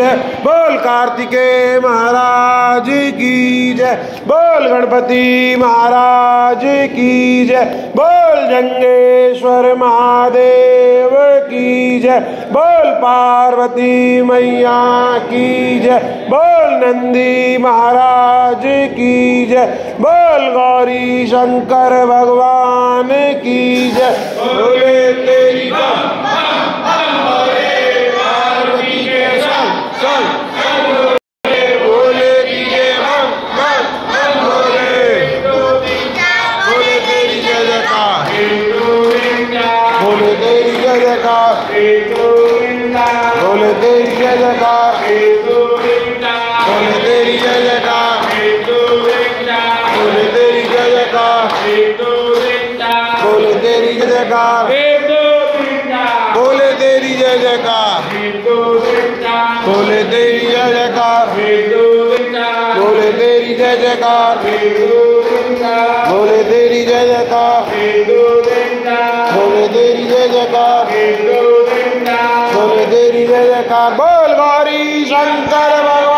जय, बोल कार्तिकेय महाराज की जय, बोल गणपति महाराज की जय, बोल जंगेश्वर महादेव की जय, बोल पार्वती मैया की जय, बोल नंदी महाराज की जय, बोल गौरी शंकर भगवान की जय। बोले तेरी पार्वती के संग बोले डीजे बम बम बोले, बोले तेरी जय जयकार, बोले तेरी जय जयकार, बोले तेरी जय जयकार, बोले तेरी जय जयकार, बोले तेरी जय जयकार, बोले तेरी जय जयकार, बोले तेरी जय जयकार, बोले तेरी जय जयकार, बोले तेरी जय जयकार, बोले तेरी जय जयकार, बोले तेरी जय जयकार, बोले तेरी जय जयकार, बोल गौरी शंकर भगवान।